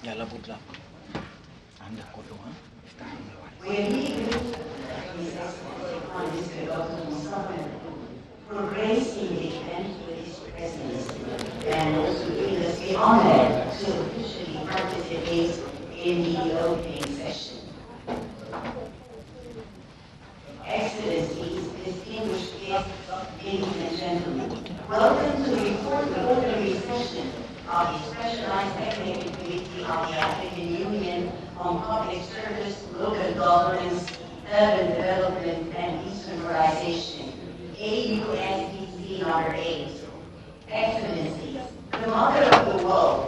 يلا بطلع عندك كله ها افتحوا for gracing the event with his presence and also giving us the honor to officially participate in the opening session. Excellencies, distinguished guests, ladies and gentlemen, welcome to the fourth ordinary session of the Specialized Technical Committee of the African Union on Public Service, Local Governance, Urban Development and Decentralization, AUSDC number 8. Excellencies, the Mother of the World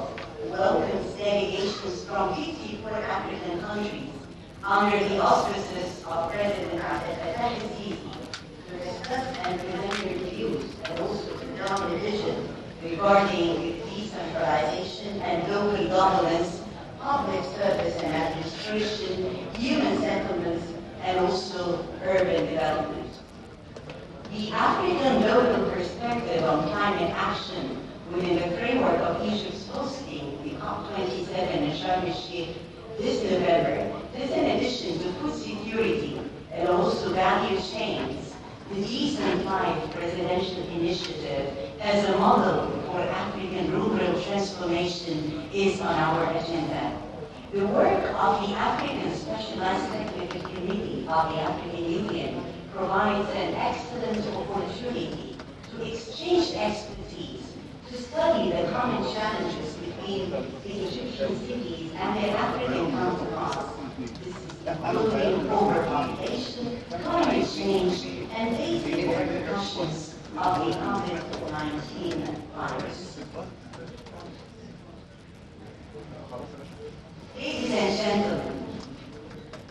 welcomes delegations from 54 African countries under the auspices of President Abdel Fattah el-Sisi to discuss and present their views and also to draw a vision regarding decentralization and local governance, public service and administration, human settlements, and also urban development. The African local perspective on climate action within the framework of Egypt's hosting the COP27 in Sharm el-Sheikh this November, this in addition to food security and also value chains, the Decent Life Presidential Initiative as a model for African rural transformation is on our agenda. The work of the African Specialized Technical Committee of the African Union provides an excellent opportunity to exchange expertise, to study the common challenges between the Egyptian cities and their African counterparts. This is including overpopulation, climate change, and basic repercussions of the COVID-19 virus. Ladies and gentlemen,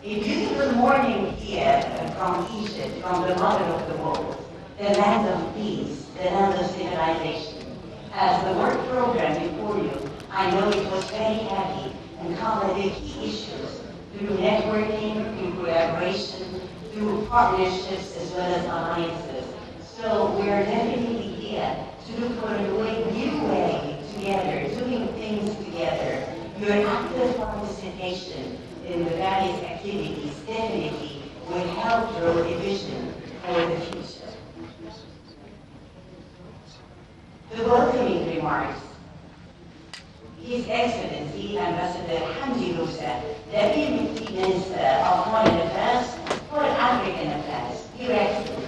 a beautiful morning here from Egypt, from the mother of the world, the land of peace, the land of civilization. As the work program before you, I know it was very heavy and covered the key issues through networking, through collaboration, through partnerships as well as alliances. So we're definitely here to look for a new way together, doing things together. Your active participation in the various activities definitely will help draw a vision for the future. The welcoming remarks. His Excellency Ambassador Hamdi Musa, Deputy Minister of Foreign Affairs for African Affairs. Your Excellency.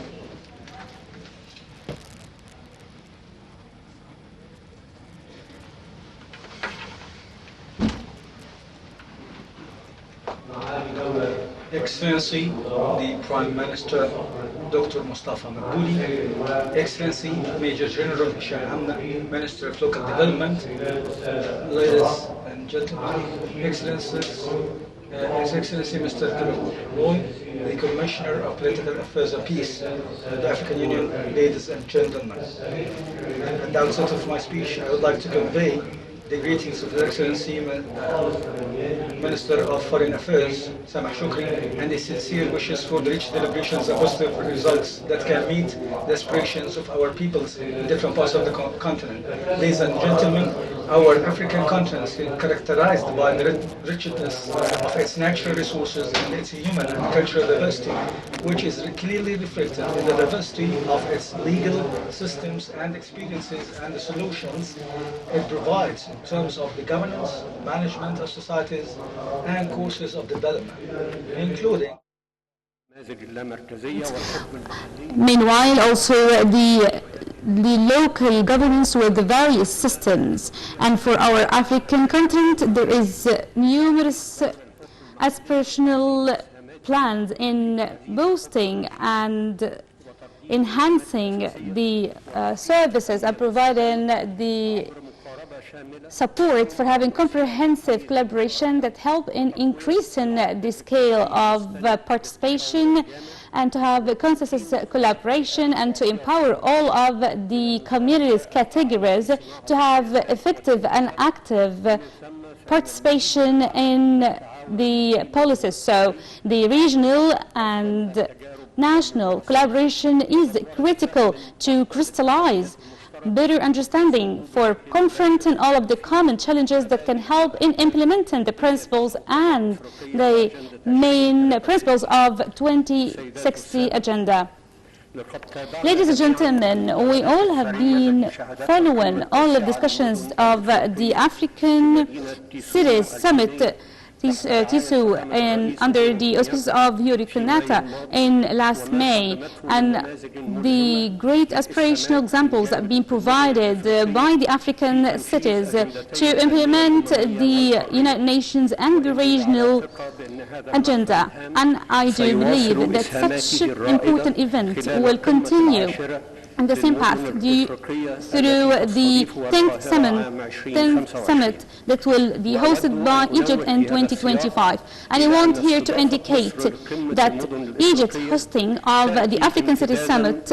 Excellency, the Prime Minister, Dr. Mustafa Madbouli, Excellency, Major General Hisham Hamna, Minister of Local Development, ladies and gentlemen, Excellencies, His Excellency Mr. Roy, the Commissioner of Political Affairs and Peace, the African Union, ladies and gentlemen. At the outset of my speech, I would like to convey the greetings of His Excellency Minister of Foreign Affairs, Samah Shukri, and the sincere wishes for the rich deliberations and positive results that can meet the aspirations of our peoples in different parts of the continent. Ladies and gentlemen, our African continent is characterized by the richness of its natural resources and its human and cultural diversity, which is clearly reflected in the diversity of its legal systems and experiences and the solutions it provides in terms of the governance, management of societies, and courses of development, including. Meanwhile, also the local governance with the various systems. And for our African continent, there is numerous aspirational plans in boosting and enhancing the services and providing the support for having comprehensive collaboration that help in increasing the scale of participation and to have consensus collaboration and to empower all of the communities categories to have effective and active participation in the policies. So the regional and national collaboration is critical to crystallize better understanding for confronting all of the common challenges that can help in implementing the principles and the main principles of 2060 agenda. Ladies and gentlemen, we all have been following all the discussions of the African Cities Summit TISU under the auspices of Yuri Kenyatta in last May, and the great aspirational examples that have been provided by the African cities to implement the United Nations and the regional agenda. And I do believe that such important event will continue on the same path through the 10th summit that will be hosted by Egypt in 2025. And I want here to indicate that Egypt's hosting of the African Cities Summit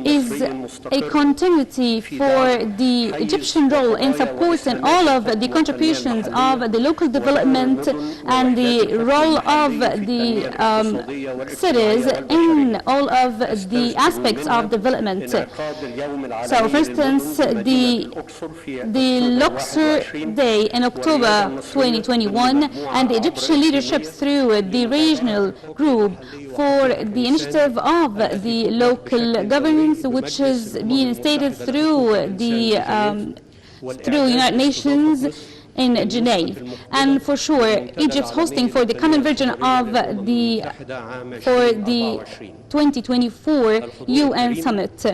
is a continuity for the Egyptian role in supporting all of the contributions of the local development and the role of the cities in all of the aspects of development. So, for instance, the Luxor Day in October 2021 and the Egyptian leadership through the regional group for the initiative of the local governance, which is being stated through the United Nations in Geneva, and for sure Egypt's hosting for the common version of the 2024 UN summit.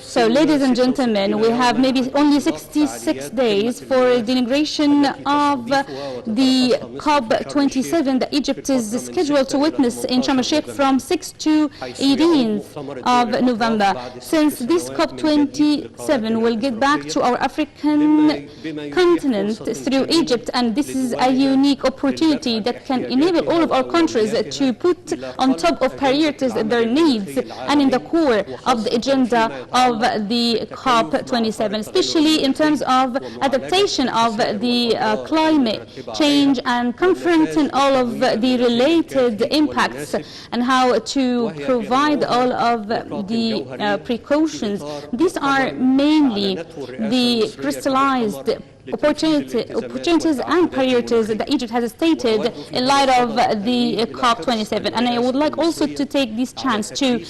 So, ladies and gentlemen, we have maybe only 66 days for the inauguration of the COP27 that Egypt is scheduled to witness in Sharm el-Sheikh from 6 to 18th of November. Since this COP27 will get back to our African continent through Egypt, and this is a unique opportunity that can enable all of our countries to put on top of priorities their needs and in the core of the agenda of the COP27, especially in terms of adaptation of the climate change and confronting all of the related impacts and how to provide all of the precautions. These are mainly the crystallized opportunities and priorities that Egypt has stated in light of the COP27. And I would like also to take this chance to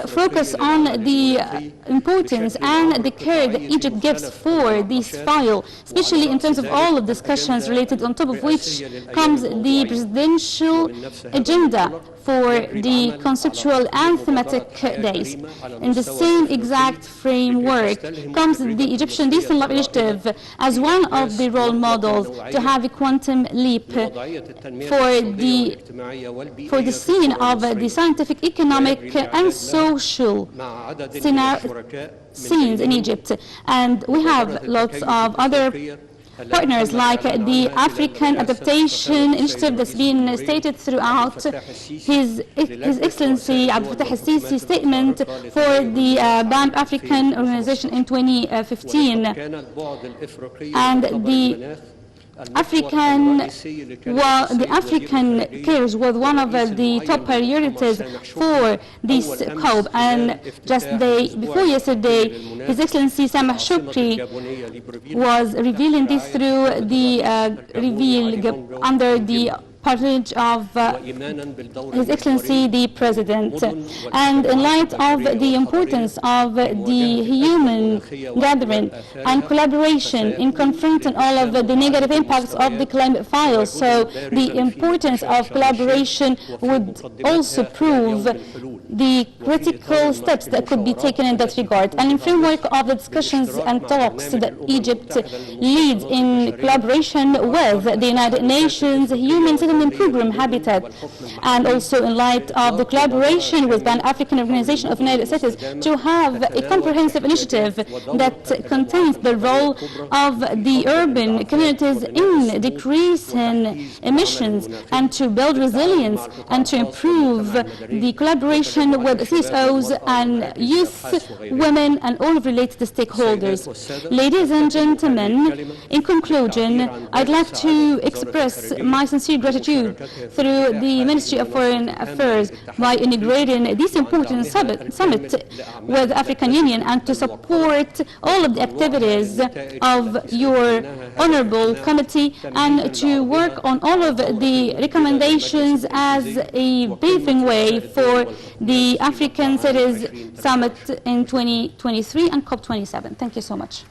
focus on the importance and the care that Egypt gives for this file, especially in terms of all of discussions related, on top of which comes the presidential agenda for the conceptual and thematic days. In the same exact framework comes the Egyptian Decent Life Initiative as one of the role models to have a quantum leap for the scene of the scientific, economic, and social scenes in Egypt. And we have lots of other partners like the African Adaptation Initiative that's been stated throughout His Excellency Abdel Fattah al-Sisi statement for the Pan-African Organization in 2015. And the African cares was one of the top priorities for this COP, and just before yesterday, His Excellency Samah Shukri was revealing this through the reveal under the patronage of His Excellency the President. And in light of the importance of the human gathering and collaboration in confronting all of the negative impacts of the climate fires, so the importance of collaboration would also prove the critical steps that could be taken in that regard. And in framework of the discussions and talks that Egypt leads in collaboration with the United Nations Human Settlement Program Habitat, and also in light of the collaboration with Pan-African Organization of United States to have a comprehensive initiative that contains the role of the urban communities in decreasing emissions and to build resilience and to improve the collaboration discussion with CSOs and youth, women, and all related stakeholders. Ladies and gentlemen, in conclusion, I'd like to express my sincere gratitude through the Ministry of Foreign Affairs by integrating this important summit with the African Union and to support all of the activities of your honorable committee and to work on all of the recommendations as a paving way for the African Cities Summit in 2023 and COP27. Thank you so much.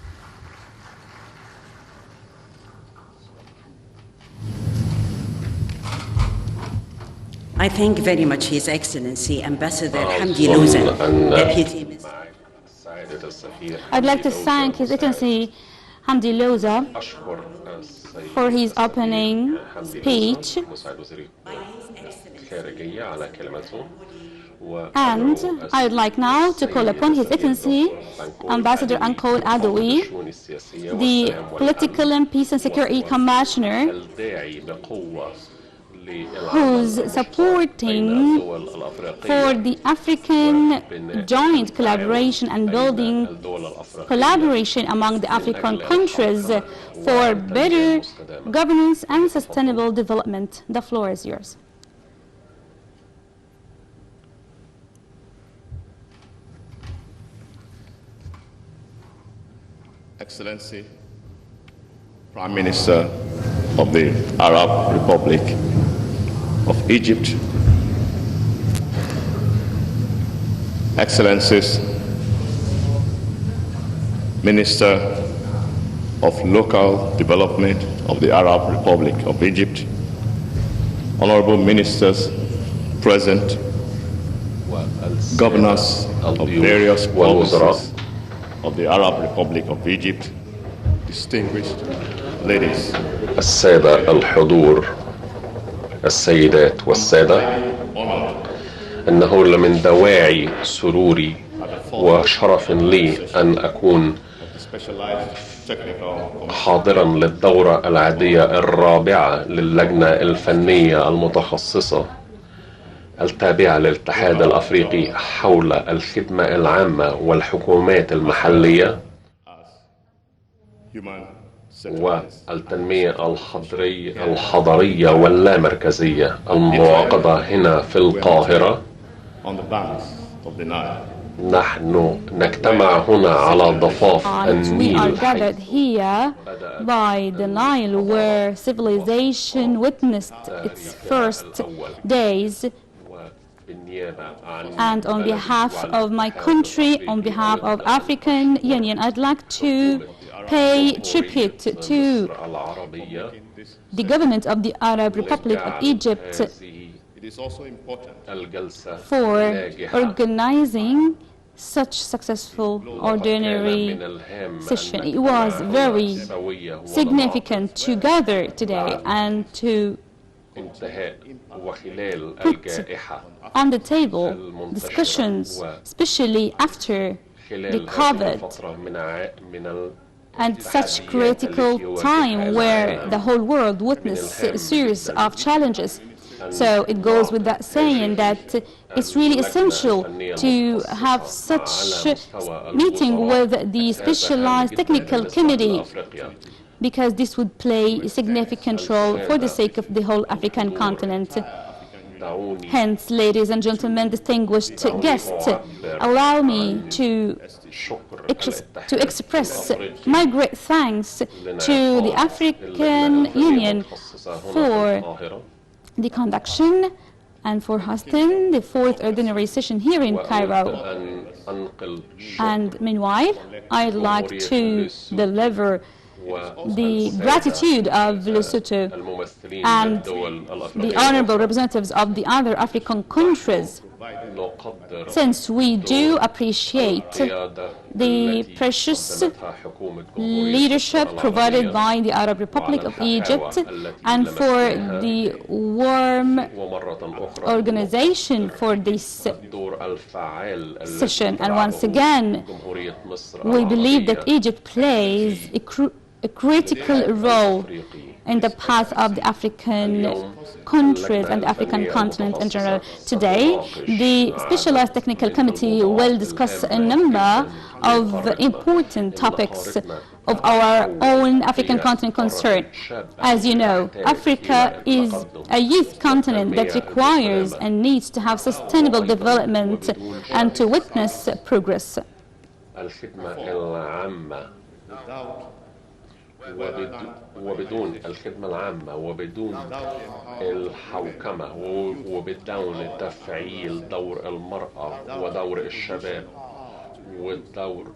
I thank very much His Excellency Ambassador Hamdi Louzan, Deputy Minister. I'd like to thank His Excellency Hamdi Louzan for his opening speech, and I would like now to call upon His Excellency Ambassador Uncle Adoui, the Political and Peace and Security Commissioner, who's supporting for the African joint collaboration and building collaboration among the African countries for better governance and sustainable development. The floor is yours. Excellency, Prime Minister of the Arab Republic of Egypt, Excellencies, Minister of Local Development of the Arab Republic of Egypt, Honorable Ministers present, Governors of various provinces of the Arab Republic of Egypt, distinguished ladies. السادة الحضور، السيدات والسادة، إنه لمن دواعي سروري وشرف لي أن أكون حاضرا للدورة العادية الرابعة للجنة الفنية المتخصصة التابعة للاتحاد الأفريقي حول الخدمة العامة والحكومات المحلية والتنمية الحضرية واللامركزية المعقدة هنا في القاهرة. نحن نجتمع هنا على ضفاف النيل. We are gathered here by the Nile, where civilization witnessed its first days. And on behalf of my country, on behalf of African Union, I'd like to pay tribute to the government of the Arab Republic of Egypt for organizing such successful ordinary session. It was very significant to gather today and to put on the table discussions, especially after the COVID and such critical time where the whole world witnessed a series of challenges. So it goes with that saying that it's really essential to have such meeting with the specialized technical committee, because this would play a significant role for the sake of the whole African continent. Hence, ladies and gentlemen, distinguished guests, allow me to express my great thanks to the African Union for the conduction and for hosting the fourth ordinary session here in Cairo. And meanwhile, I'd like to deliver the gratitude of Lesotho and the honorable representatives of the other African countries, since we do appreciate the precious leadership provided by the Arab Republic of Egypt and for the warm organization for this session. And once again, we believe that Egypt plays a critical role in the path of the African countries and the African continent in general. Today, the Specialized Technical Committee will discuss a number of important topics of our own African continent concern. As you know, Africa is a youth continent that requires and needs to have sustainable development and to witness progress. الخدمة العامة وبدون الخدمة العامة وبدون الحوكمة وبدون تفعيل دور المرأة ودور الشباب والدور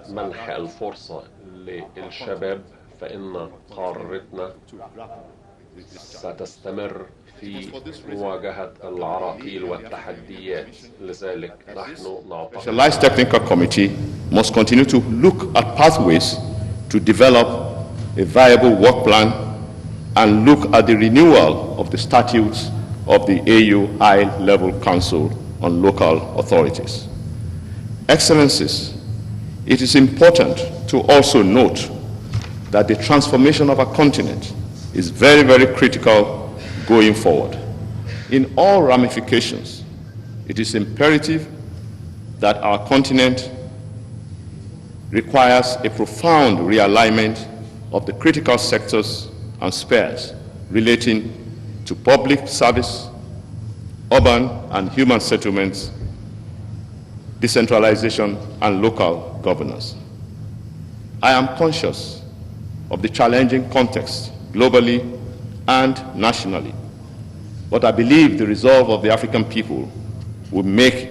منح الفرصة للشباب فإن قارتنا ستستمر في مواجهة العراقيل والتحديات. لذلك نحن نعتقد The Specialized Technical Committee must continue to look at pathways to develop a viable work plan and look at the renewal of the statutes of the AU High-Level Council on Local Authorities. Excellencies, it is important to also note that the transformation of our continent is very, very critical going forward. In all ramifications, it is imperative that our continent requires a profound realignment of the critical sectors and spheres relating to public service, urban and human settlements, decentralization, and local governance. I am conscious of the challenging context globally and nationally, but I believe the resolve of the African people will make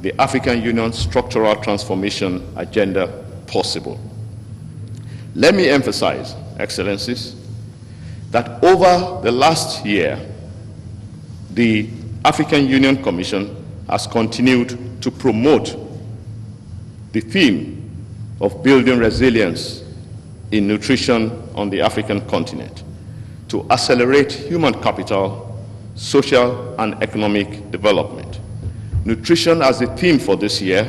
the African Union's structural transformation agenda possible. Let me emphasize, Excellencies, that over the last year, the African Union Commission has continued to promote the theme of building resilience in nutrition on the African continent to accelerate human capital, social and economic development. Nutrition as a theme for this year,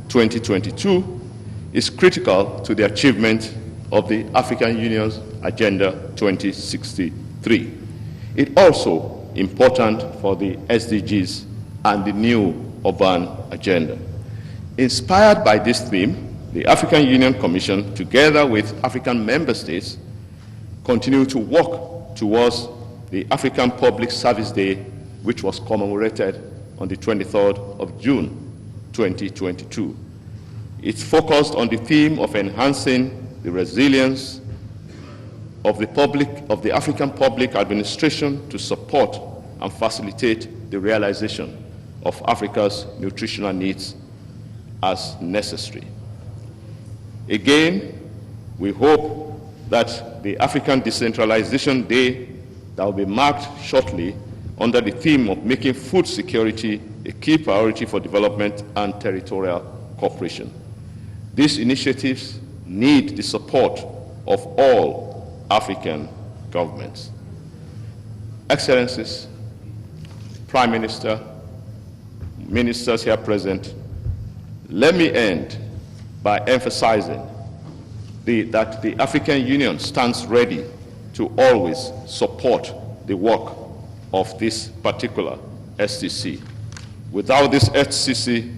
2022, is critical to the achievement of the African Union's Agenda 2063. It also important for the SDGs and the new urban agenda. Inspired by this theme, the African Union Commission, together with African member states, continue to work towards the African Public Service Day, which was commemorated on the 23rd of June 2022. It's focused on the theme of enhancing the resilience of the African public administration to support and facilitate the realization of Africa's nutritional needs as necessary. Again, we hope that the African Decentralization Day that will be marked shortly under the theme of making food security a key priority for development and territorial cooperation. These initiatives need the support of all African governments. Excellencies, Prime Minister, ministers here present, let me end by emphasizing that the African Union stands ready to always support the work of this particular STC. Without this STC,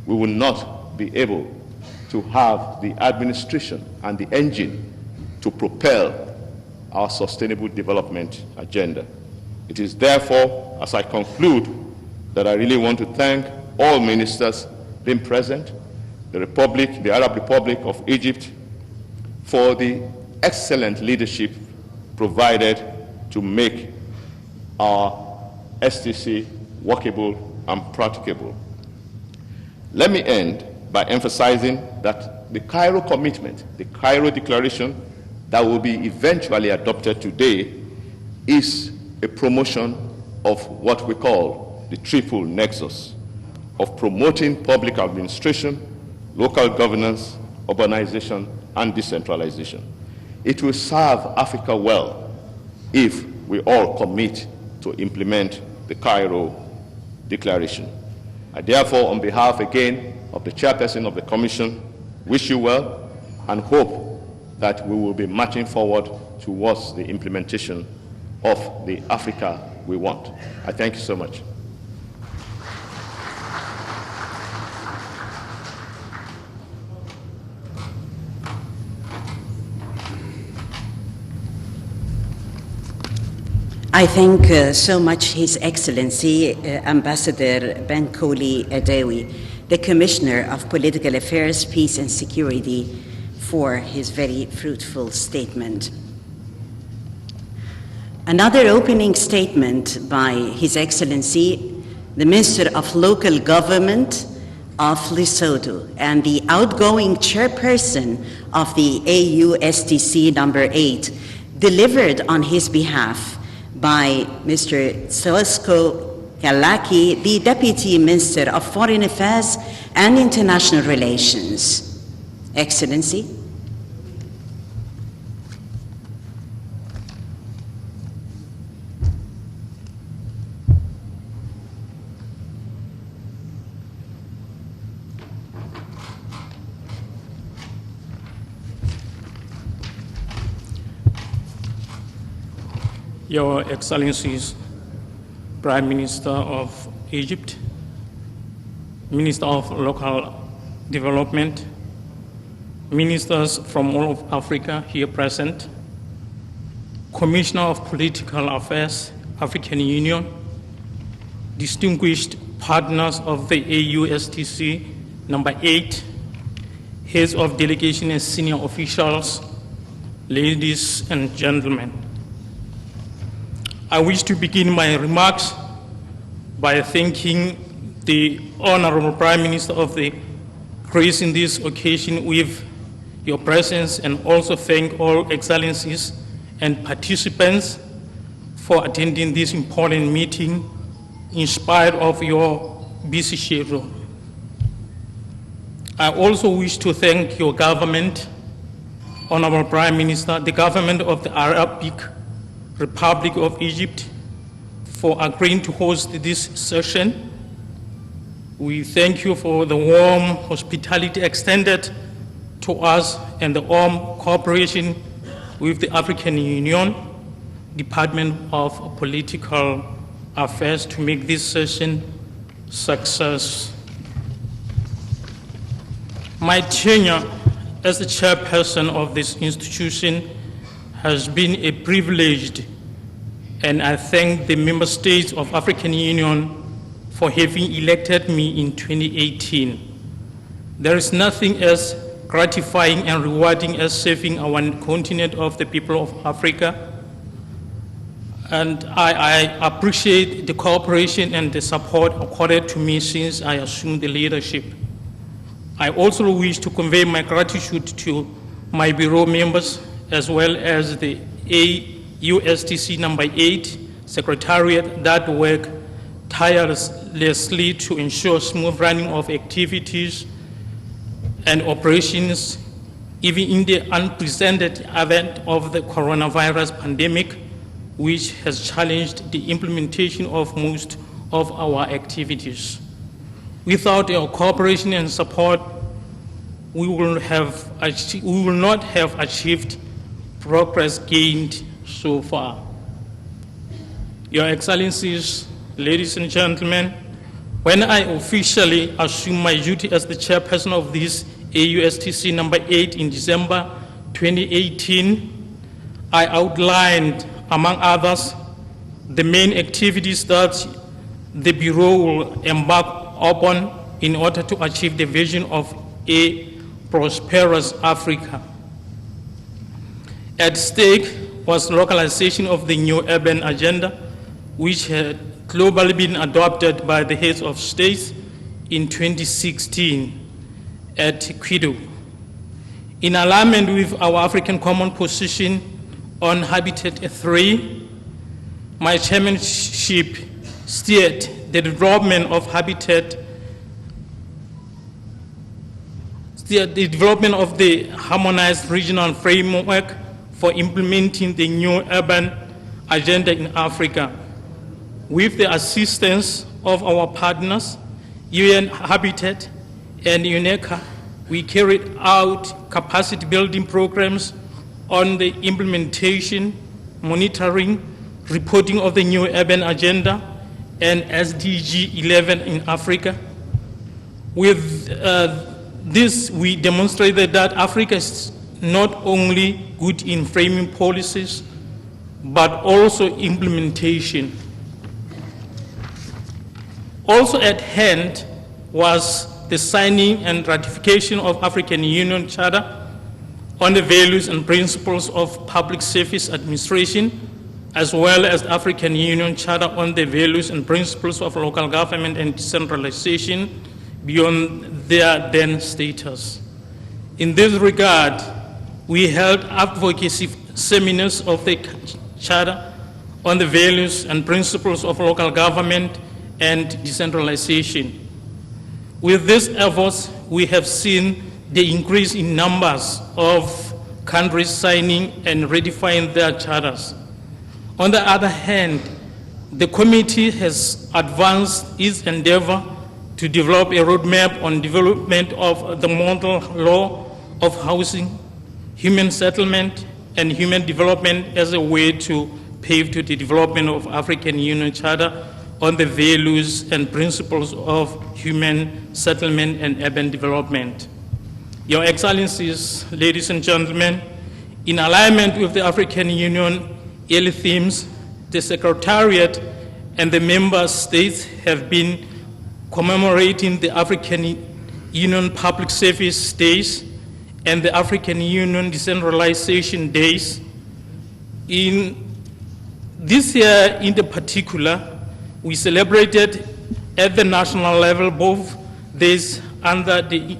we will not be able to have the administration and the engine to propel our sustainable development agenda. It is therefore, as I conclude, that I really want to thank all ministers being present, the Arab Republic of Egypt, for the excellent leadership provided to make our STC workable and practicable. Let me end by emphasizing that the Cairo commitment, the Cairo declaration that will be eventually adopted today, is a promotion of what we call the triple nexus of promoting public administration, local governance, urbanization, and decentralization. It will serve Africa well if we all commit to implement the Cairo Declaration. I therefore, on behalf again of the chairperson of the Commission, wish you well and hope that we will be marching forward towards the implementation of the Africa we want. I thank you so much. I thank so much His Excellency Ambassador Madbouli Adewi, the Commissioner of Political Affairs, Peace and Security, for his very fruitful statement. Another opening statement by His Excellency, the Minister of Local Government of Lesotho and the outgoing chairperson of the AUSTC number 8, delivered on his behalf by Mr. Sosco Kalaki, the Deputy Minister of Foreign Affairs and International Relations. Excellency. Your Excellencies, Prime Minister of Egypt, Minister of Local Development, ministers from all of Africa here present, Commissioner of Political Affairs, African Union, distinguished partners of the AUSTC number 8, heads of delegation and senior officials, ladies and gentlemen. I wish to begin my remarks by thanking the Honorable Prime Minister of the gracing this occasion with your presence, and also thank all excellencies and participants for attending this important meeting in spite of your busy schedule. I also wish to thank your government, Honorable Prime Minister, the government of the Arabic Republic of Egypt, for agreeing to host this session. We thank you for the warm hospitality extended to us and the warm cooperation with the African Union Department of Political Affairs to make this session a success. My tenure as the chairperson of this institution has been a privilege, and I thank the member states of African Union for having elected me in 2018. There is nothing as gratifying and rewarding as serving our continent of the people of Africa, and I appreciate the cooperation and the support accorded to me since I assumed the leadership. I also wish to convey my gratitude to my bureau members, as well as the AUSTC number 8 Secretariat that work tirelessly to ensure smooth running of activities and operations, even in the unprecedented event of the coronavirus pandemic, which has challenged the implementation of most of our activities. Without your cooperation and support, we will not have achieved progress gained so far. Your Excellencies, ladies and gentlemen, when I officially assumed my duty as the chairperson of this AUSTC number 8 in December 2018, I outlined, among others, the main activities that the Bureau will embark upon in order to achieve the vision of a prosperous Africa. At stake was localization of the new urban agenda, which had globally been adopted by the heads of states in 2016 at Quito. In alignment with our African common position on Habitat 3, my chairmanship steered the development of the harmonized regional framework for implementing the new urban agenda in Africa. With the assistance of our partners, UN Habitat and UNECA, we carried out capacity building programs on the implementation, monitoring, reporting of the new urban agenda and SDG 11 in Africa. With this, we demonstrated that Africa is not only good in framing policies, but also implementation. Also at hand was the signing and ratification of African Union Charter on the values and principles of public service administration, as well as the African Union Charter on the values and principles of local government and decentralization beyond their then status. In this regard, we held advocacy seminars of the Charter on the values and principles of local government and decentralization. With these efforts, we have seen the increase in numbers of countries signing and ratifying their charters. On the other hand, the committee has advanced its endeavor to develop a roadmap on development of the model law of housing, human settlement, and human development as a way to pave to the development of African Union Charter on the values and principles of human settlement and urban development. Your Excellencies, ladies and gentlemen, in alignment with the African Union yearly themes, the Secretariat and the member states have been commemorating the African Union Public Service Days and the African Union Decentralization Days. In this year in particular, we celebrated at the national level both days under the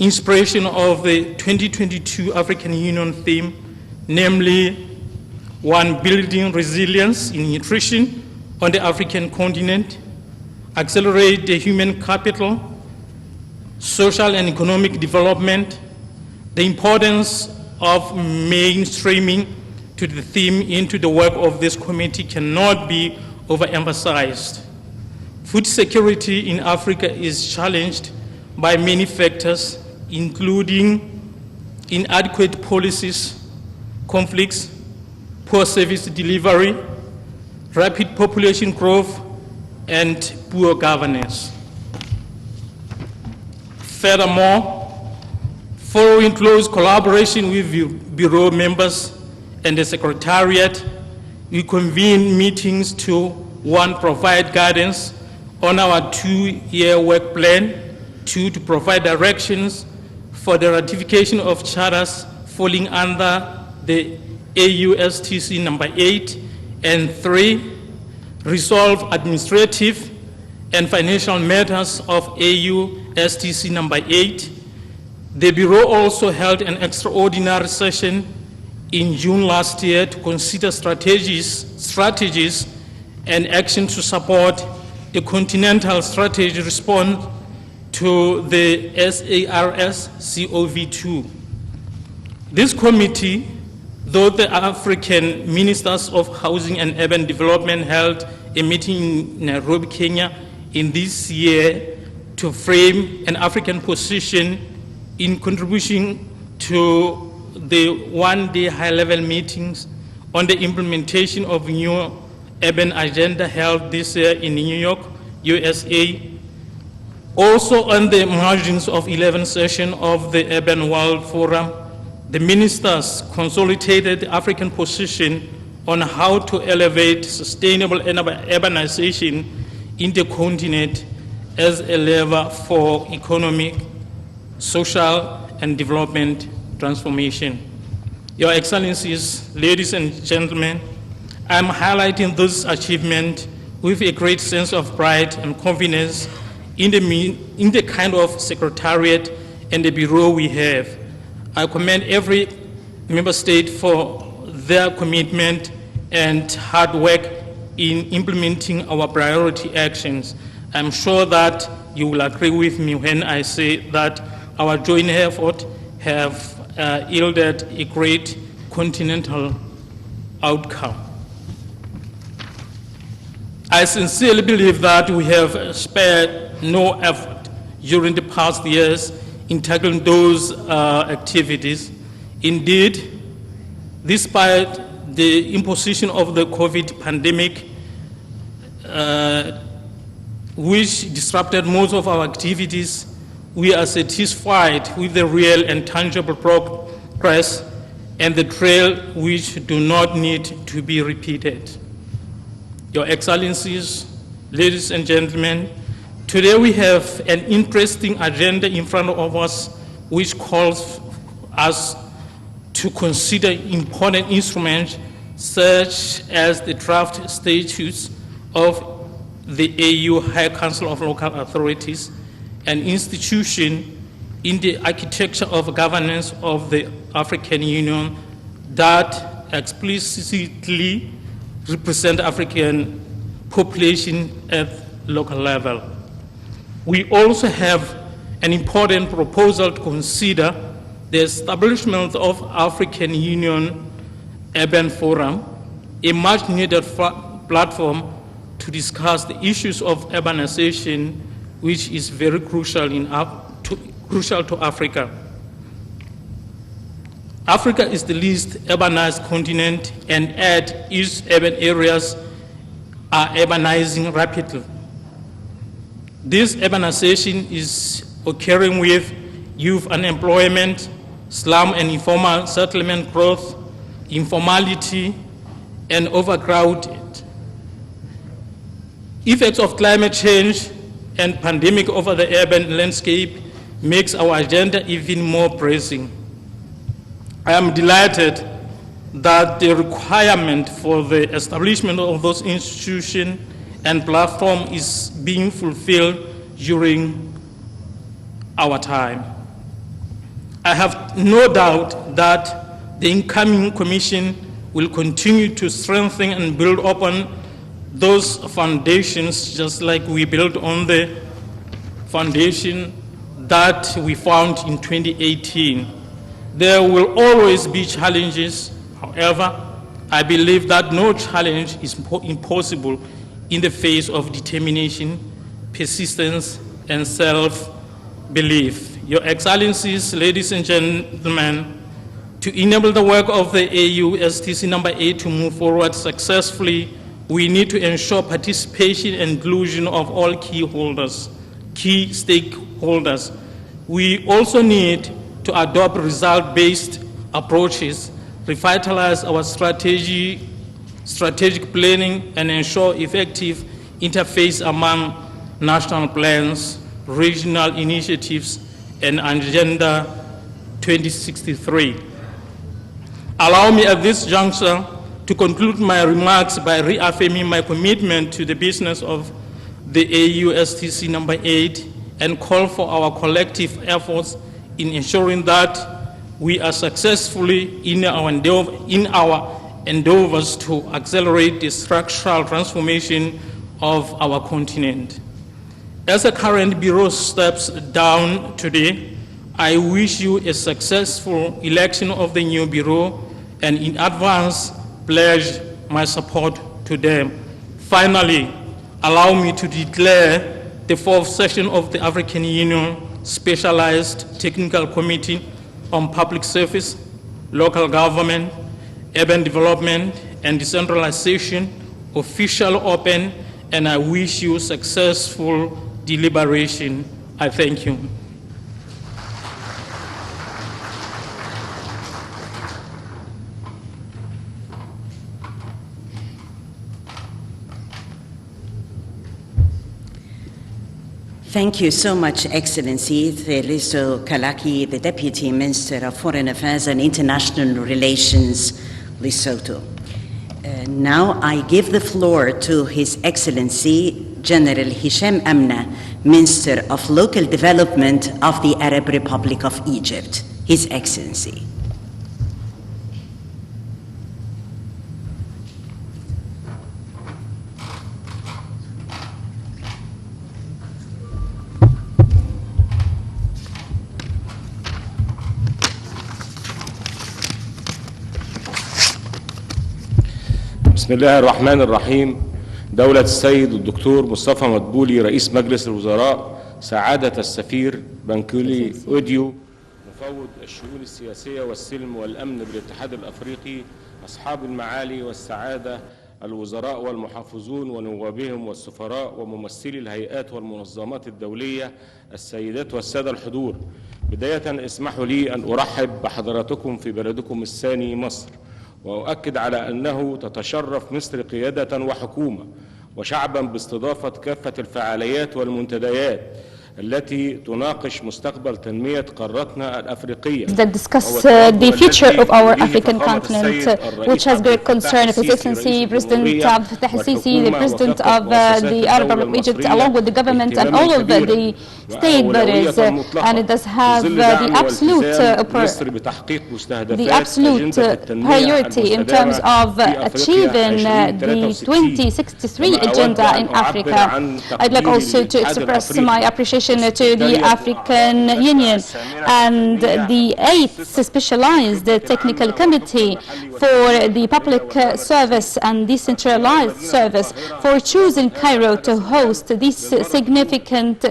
inspiration of the 2022 African Union theme, namely, 1, building resilience in nutrition on the African continent, accelerate the human capital, social and economic development. The importance of mainstreaming to the theme into the work of this committee cannot be overemphasized. Food security in Africa is challenged by many factors, including inadequate policies, conflicts, poor service delivery, rapid population growth, and poor governance. Furthermore, following close collaboration with Bureau members and the Secretariat, we convened meetings to, 1, provide guidance on our 2-year work plan, 2, to provide directions for the ratification of charters falling under the AUSTC number 8, and 3, resolve administrative and financial matters of AUSTC number 8. The Bureau also held an extraordinary session in June last year to consider strategies and action to support the continental strategy response to the SARS-CoV-2. This committee, though the African Ministers of Housing and Urban Development held a meeting in Nairobi, Kenya in this year to frame an African position in contribution to the one-day high-level meetings on the implementation of new urban agenda held this year in New York, USA. Also on the margins of 11th session of the Urban World Forum, the ministers consolidated the African position on how to elevate sustainable urbanization in the continent as a lever for economic, social, and development transformation. Your Excellencies, ladies and gentlemen, I'm highlighting this achievement with a great sense of pride and confidence in the kind of Secretariat and the Bureau we have. I commend every member state for their commitment and hard work in implementing our priority actions. I'm sure that you will agree with me when I say that our joint effort have yielded a great continental outcome. I sincerely believe that we have spared no effort during the past years in tackling those activities. Indeed, Despite the imposition of the COVID pandemic, which disrupted most of our activities, we are satisfied with the real and tangible progress and the trail which do not need to be repeated. Your Excellencies, ladies and gentlemen, today we have an interesting agenda in front of us which calls us to consider important instruments such as the draft statutes of the AU High Council of Local Authorities, an institution in the architecture of governance of the African Union that explicitly represent African population at local level. We also have an important proposal to consider the establishment of African Union Urban Forum, a much needed platform to discuss the issues of urbanization, which is very crucial to Africa. Africa is the least urbanized continent, and at its urban areas are urbanizing rapidly. This urbanization is occurring with youth unemployment, slum and informal settlement growth, informality, and overcrowded. Effects of climate change and pandemic over the urban landscape makes our agenda even more pressing. I am delighted that the requirement for the establishment of those institutions and platform is being fulfilled during our time. I have no doubt that the incoming Commission will continue to strengthen and build upon those foundations, just like we built on the foundation that we found in 2018. There will always be challenges. However, I believe that no challenge is impossible in the face of determination, persistence, and self-belief. Your Excellencies, ladies and gentlemen, to enable the work of the AU STC number 8 to move forward successfully, we need to ensure participation and inclusion of all key stakeholders. We also need to adopt result-based approaches, revitalize our strategic planning, and ensure effective interface among national plans, regional initiatives, and Agenda 2063. Allow me at this juncture to conclude my remarks by reaffirming my commitment to the business of the AU STC number 8 and call for our collective efforts in ensuring that we are successfully in our endeavors to accelerate the structural transformation of our continent. As the current Bureau steps down today, I wish you a successful election of the new Bureau and in advance pledge my support to them. Finally, allow me to declare the 4th session of the African Union Specialized Technical Committee on Public Service, Local Government, Urban Development, and Decentralization officially open, and I wish you successful deliberation. I thank you. Thank you so much, Excellency Theliso Kalaki, the Deputy Minister of Foreign Affairs and International Relations, Lesotho. Now I give the floor to His Excellency General Hisham Amna, Minister of Local Development of the Arab Republic of Egypt. His Excellency. بسم الله الرحمن الرحيم. دولة السيد الدكتور مصطفى مدبولي رئيس مجلس الوزراء، سعادة السفير بنكولي أوديو تفاوض الشؤون السياسية والسلم والأمن بالاتحاد الأفريقي أصحاب المعالي والسعادة الوزراء والمحافظون ونوابهم والسفراء وممثلي الهيئات والمنظمات الدولية، السيدات والسادة الحضور، بداية اسمحوا لي أن أرحب بحضراتكم في بلدكم الثاني مصر، وأؤكد على أنه تتشرف مصر قيادة وحكومة وشعبا باستضافة كافة الفعاليات والمنتديات التي تناقش مستقبل تنمية قارتنا الأفريقية that discuss the future of our African continent, which has great concern of His Excellency President Abdel Fattah el-Sisi, the President of the Arab Republic of Egypt, along with the government and all of the state bodies, and it does have the absolute priority in terms of achieving the 2063 agenda in Africa. I'd like also to express my appreciation to the African Union and the 8th Specialized Technical Committee for the Public Service and Decentralized Service for choosing Cairo to host this significant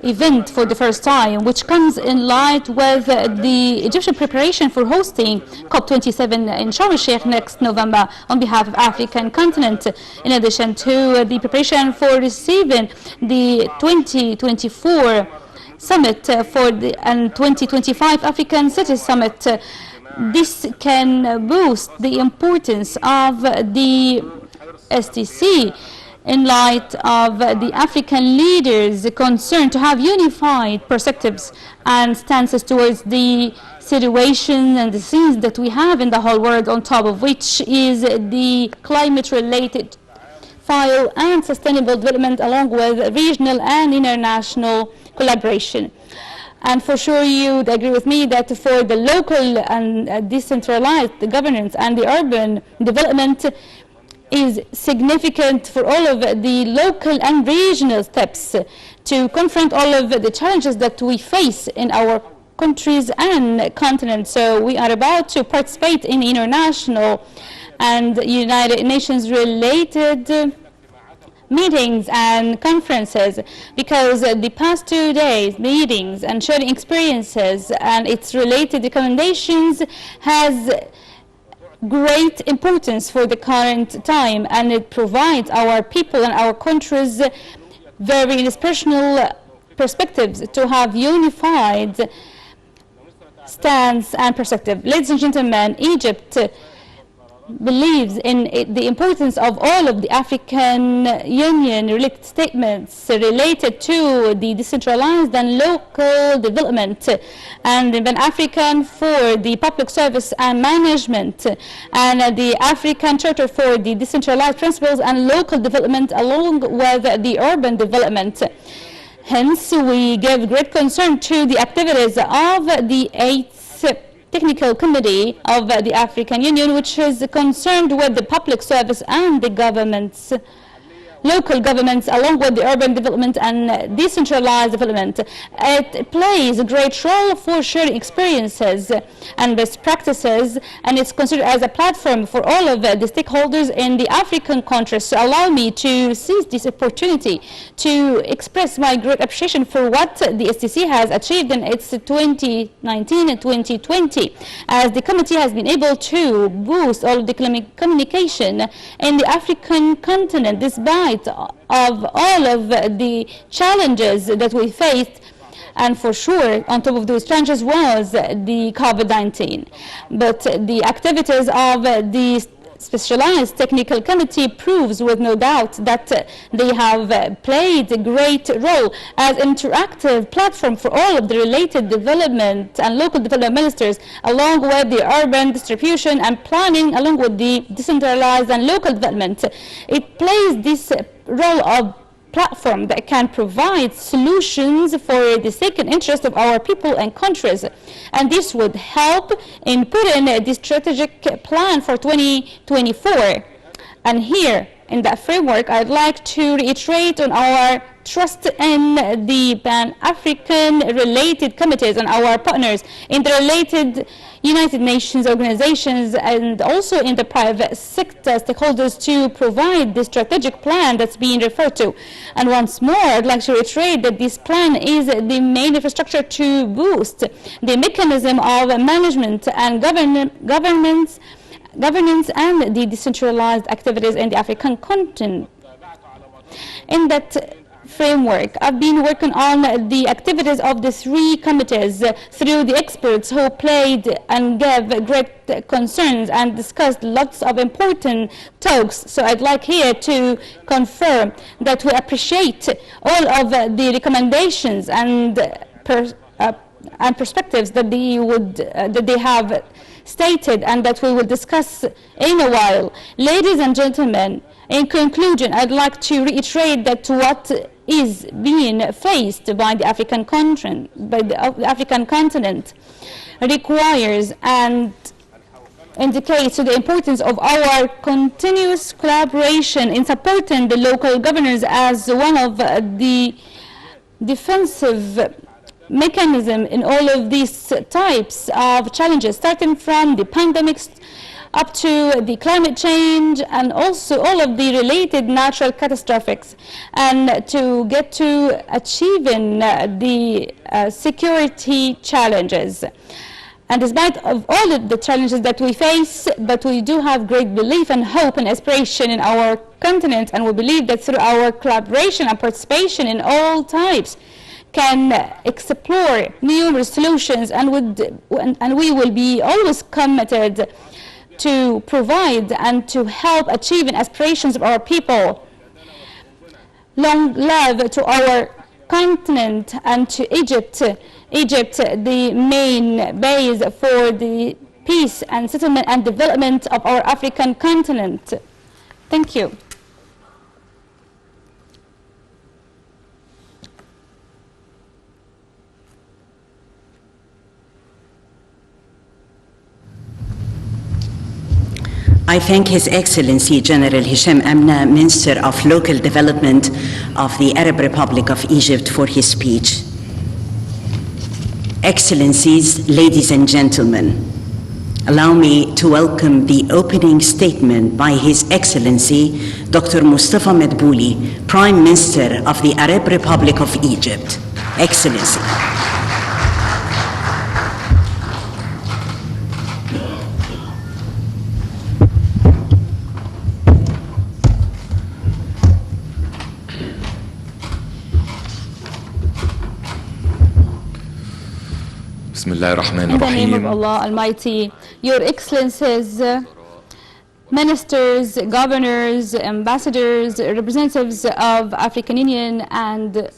event for the first time, which comes in light with the Egyptian preparation for hosting COP27 in Sharm el-Sheikh next November on behalf of African continent, in addition to the preparation for receiving the 2024 summit and 2025 African Cities Summit. This can boost the importance of the STC in light of the African leaders' concern to have unified perspectives and stances towards the situation and the scenes that we have in the whole world, on top of which is the climate-related file and sustainable development, along with regional and international collaboration. And for sure you'd agree with me that for the local and decentralized governance and the urban development is significant for all of the local and regional steps to confront all of the challenges that we face in our countries and continents. So we are about to participate in international and United Nations related meetings and conferences, because the past 2 days meetings and sharing experiences and its related recommendations has great importance for the current time, and it provides our people and our countries very inspirational perspectives to have unified stance and perspective. Ladies and gentlemen, Egypt believes in the importance of all of the African Union related statements related to the decentralized and local development, and the Pan-African for the public service and management, and the African Charter for the decentralized principles and local development, along with the urban development. Hence, we give great concern to the activities of the 8th Technical Committee of the African Union, which is concerned with the public service and the governments, local governments, along with the urban development and decentralized development. It plays a great role for sharing experiences and best practices, and it's considered as a platform for all of the stakeholders in the African countries. So allow me to seize this opportunity to express my great appreciation for what the STC has achieved in its 2019 and 2020, as the committee has been able to boost all of the communication in the African continent despite of all of the challenges that we faced. And for sure, on top of those challenges was the COVID-19. But the activities of the Specialized Technical Committee proves with no doubt that they have played a great role as an interactive platform for all of the related development and local development ministers, along with the urban distribution and planning, along with the decentralized and local development. It plays this role of platform that can provide solutions for the second interest of our people and countries. And this would help in putting the strategic plan for 2024. And here, in that framework, I'd like to reiterate on our trust in the Pan-African related committees and our partners in the related United Nations organizations and also in the private sector stakeholders to provide the strategic plan that's being referred to. And once more, I'd like to reiterate that this plan is the main infrastructure to boost the mechanism of management and governance and the decentralized activities in the African continent. In that framework, I've been working on the activities of the three committees through the experts who played and gave great concerns and discussed lots of important talks. So I'd like here to confirm that we appreciate all of the recommendations and perspectives that they have stated and that we will discuss in a while. Ladies and gentlemen, in conclusion, I'd like to reiterate that what is being faced by the African continent, requires and indicates the importance of our continuous collaboration in supporting the local governors as one of the defensive mechanism in all of these types of challenges, starting from the pandemics up to the climate change and also all of the related natural catastrophes, and to get to achieving the security challenges. And despite of all of the challenges that we face, but we do have great belief and hope and aspiration in our continent, and we believe that through our collaboration and participation in all types, can explore numerous solutions, and we will be always committed to provide and to help achieving aspirations of our people. Long live to our continent and to Egypt, the main base for the peace and settlement and development of our African continent. Thank you. I thank His Excellency General Hisham Amna, Minister of Local Development of the Arab Republic of Egypt, for his speech. Excellencies, ladies and gentlemen, allow me to welcome the opening statement by His Excellency Dr. Mustafa Madbouli, Prime Minister of the Arab Republic of Egypt. Excellency. In the name of Allah Almighty, Your Excellencies, ministers, governors, ambassadors, representatives of African Union and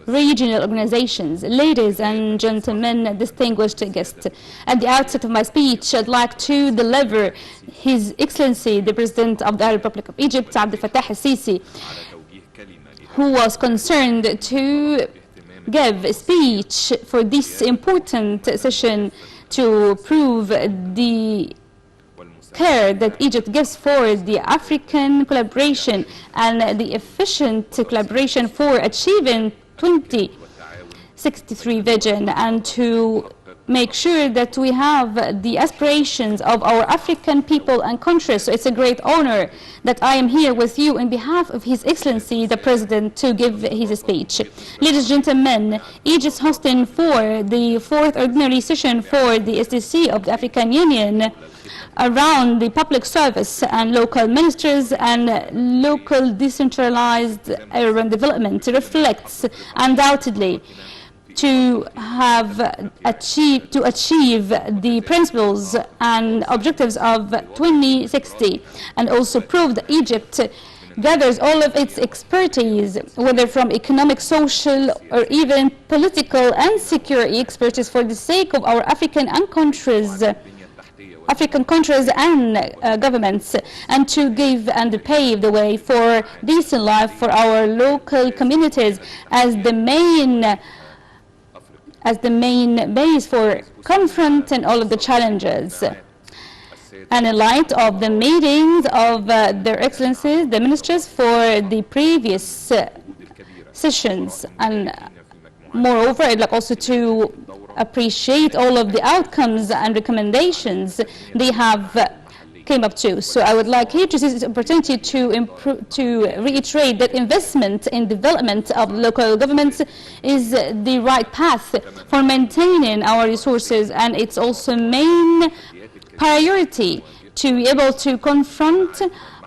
regional organizations, ladies and gentlemen, distinguished guests. At the outset of my speech, I'd like to deliver His Excellency, the President of the Arab Republic of Egypt, Abdel Fattah al-Sisi, who was concerned to give a speech for this important session to prove the care that Egypt gives for the African collaboration and the efficient collaboration for achieving 2063 vision, and to make sure that we have the aspirations of our African people and countries. So it's a great honor that I am here with you on behalf of His Excellency the President to give his speech. Ladies and gentlemen, Egypt's hosting for the 4th ordinary session for the SDC of the African Union around the public service and local ministers and local decentralized urban development reflects undoubtedly to achieve the principles and objectives of 2060, and also prove that Egypt gathers all of its expertise, whether from economic, social, or even political and security expertise, for the sake of our African countries and governments, and to give and pave the way for decent life for our local communities as the main base for confronting all of the challenges. And in light of the meetings of their excellencies, the ministers, for the previous sessions. And moreover, I'd like also to appreciate all of the outcomes and recommendations they have came up to. So I would like here to seize this opportunity to reiterate that investment in development of local governments is the right path for maintaining our resources, and it's also main priority to be able to confront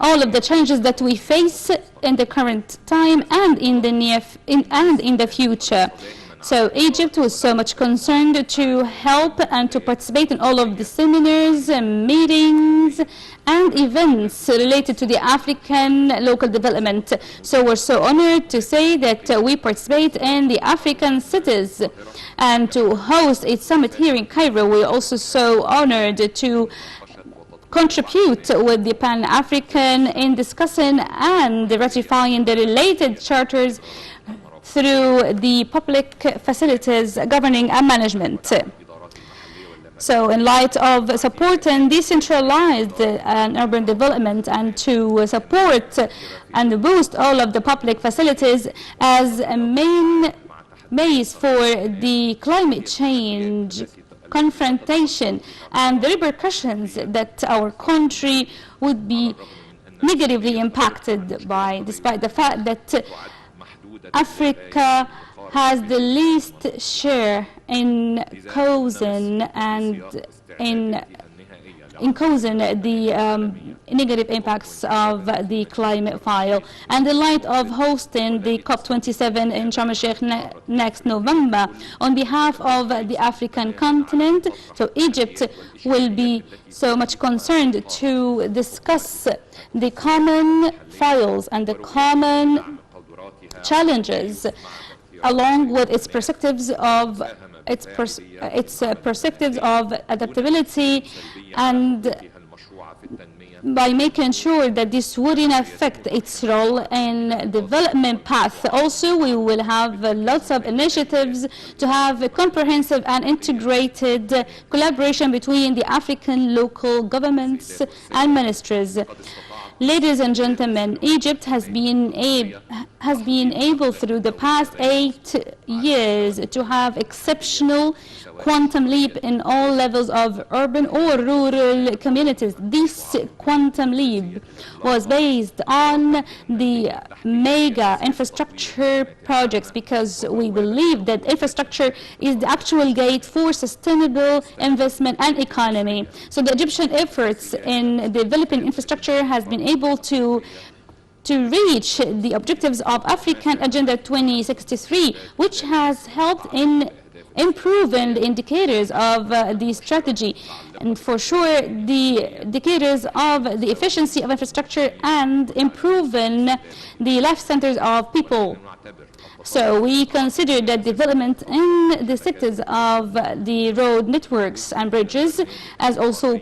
all of the challenges that we face in the current time and in the future. So Egypt was so much concerned to help and to participate in all of the seminars and meetings and events related to the African local development. So we're so honored to say that we participate in the African cities and to host a summit here in Cairo. We're also so honored to contribute with the Pan-African in discussing and ratifying the related charters through the public facilities governing and management. So in light of supporting decentralized and urban development and to support and boost all of the public facilities as a main base for the climate change confrontation and the repercussions that our country would be negatively impacted by, despite the fact that Africa has the least share in causing and in causing the negative impacts of the climate file. And in light of hosting the COP27 in Sharm el-Sheikh next November, on behalf of the African continent, so Egypt will be so much concerned to discuss the common files and the common challenges along with its perspectives of adaptability, and by making sure that this wouldn't affect its role in development path. Also, we will have lots of initiatives to have a comprehensive and integrated collaboration between the African local governments and ministries. Ladies and gentlemen, Egypt has been able through the past 8 years to have exceptional quantum leap in all levels of urban or rural communities. This quantum leap was based on the mega infrastructure projects, because we believe that infrastructure is the actual gate for sustainable investment and economy. So the Egyptian efforts in developing infrastructure has been able to reach the objectives of African Agenda 2063, which has helped in improving the indicators of the strategy, and for sure the indicators of the efficiency of infrastructure and improving the life centers of people. So we consider that development in the sectors of the road networks and bridges as also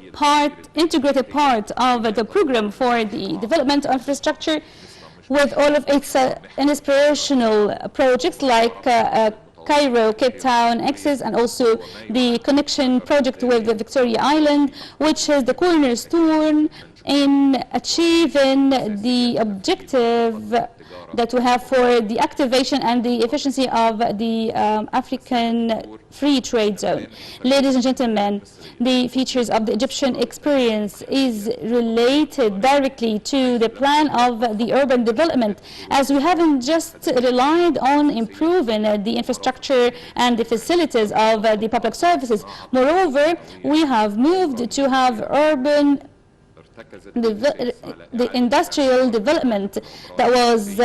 integrated part of the program for the development of infrastructure, with all of its inspirational projects like Cairo, Cape Town, Access, and also the connection project with the Victoria Island, which is the cornerstone in achieving the objective that we have for the activation and the efficiency of the African Free Trade Zone. Ladies and gentlemen, the features of the Egyptian experience is related directly to the plan of the urban development, as we haven't just relied on improving the infrastructure and the facilities of the public services. Moreover, we have moved to have urban the industrial development that was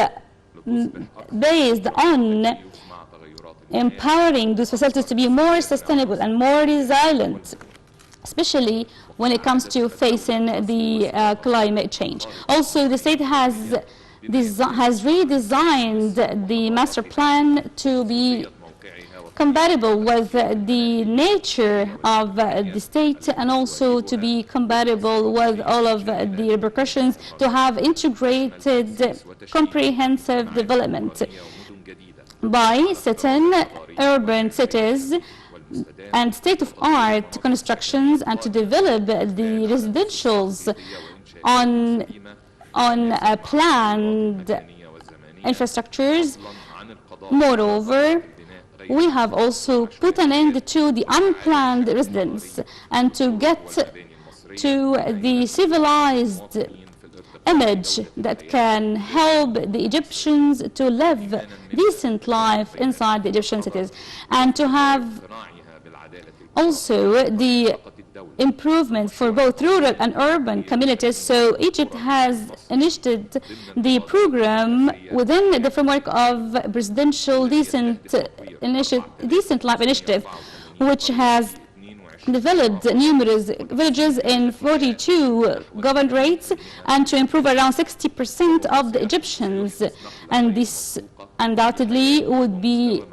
based on empowering those facilities to be more sustainable and more resilient, especially when it comes to facing the climate change. Also, the state has redesigned the master plan to be compatible with the nature of the state, and also to be compatible with all of the repercussions, to have integrated comprehensive development by setting urban cities and state-of-art constructions, and to develop the residentials on planned infrastructures Moreover, we have also put an end to the unplanned residence and to get to the civilized image that can help the Egyptians to live decent life inside the Egyptian cities, and to have also the improvement for both rural and urban communities. So Egypt has initiated the program within the framework of Presidential Decent Life Initiative, which has developed numerous villages in 42 governorates and to improve around 60% of the Egyptians. And this undoubtedly would be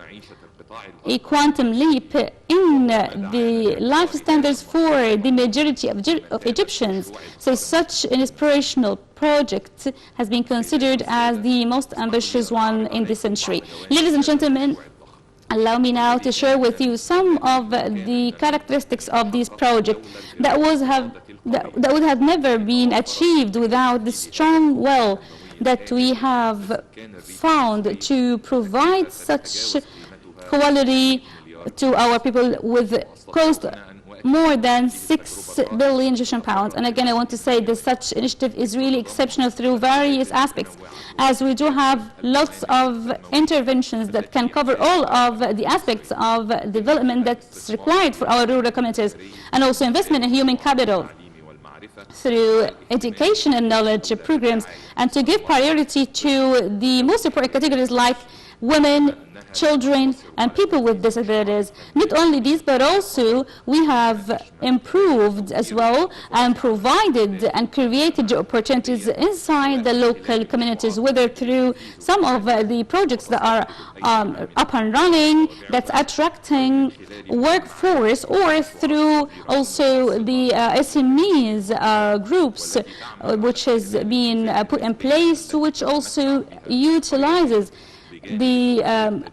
a quantum leap in the life standards for the majority of Egyptians. So such an inspirational project has been considered as the most ambitious one in this century. Ladies and gentlemen, allow me now to share with you some of the characteristics of this project that would have never been achieved without the strong will that we have found to provide such quality to our people with cost more than 6 billion Egyptian pounds. And again, I want to say that such initiative is really exceptional through various aspects, as we do have lots of interventions that can cover all of the aspects of development that's required for our rural communities, and also investment in human capital through education and knowledge programs, and to give priority to the most important categories like women, children, and people with disabilities. Not only these, but also we have improved as well and provided and created opportunities inside the local communities, whether through some of the projects that are up and running, that's attracting workforce, or through also the SMEs groups, which has been put in place, which also utilizes the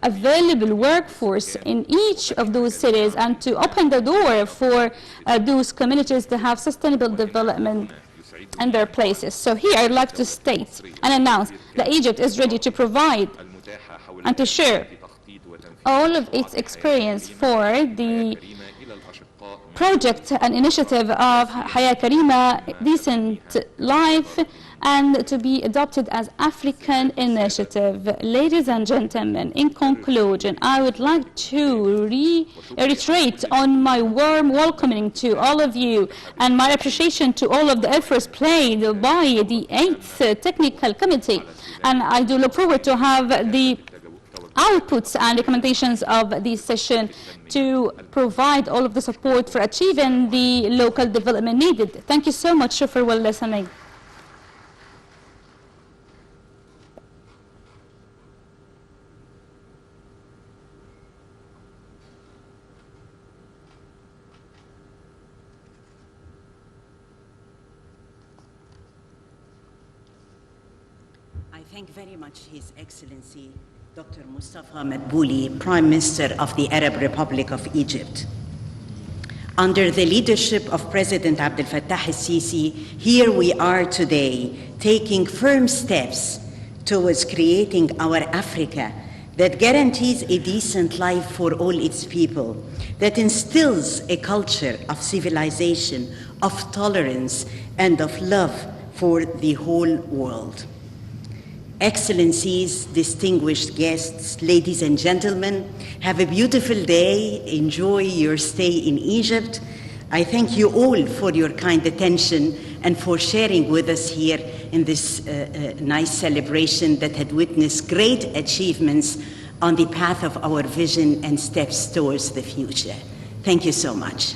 available workforce in each of those cities, and to open the door for those communities to have sustainable development in their places. So here I'd like to state and announce that Egypt is ready to provide and to share all of its experience for the project and initiative of Hayat Karima, Decent Life, and to be adopted as African initiative. Ladies and gentlemen, in conclusion, I would like to reiterate on my warm welcoming to all of you and my appreciation to all of the efforts played by the 8th Technical Committee. And I do look forward to have the outputs and recommendations of this session to provide all of the support for achieving the local development needed. Thank you so much for well listening. I thank very much His Excellency Dr. Mustafa Madbouli, Prime Minister of the Arab Republic of Egypt. Under the leadership of President Abdel Fattah al-Sisi, here we are today taking firm steps towards creating our Africa that guarantees a decent life for all its people, that instills a culture of civilization, of tolerance, and of love for the whole world. Excellencies, distinguished guests, ladies and gentlemen, have a beautiful day. Enjoy your stay in Egypt. I thank you all for your kind attention and for sharing with us here in this nice celebration that had witnessed great achievements on the path of our vision and steps towards the future. Thank you so much.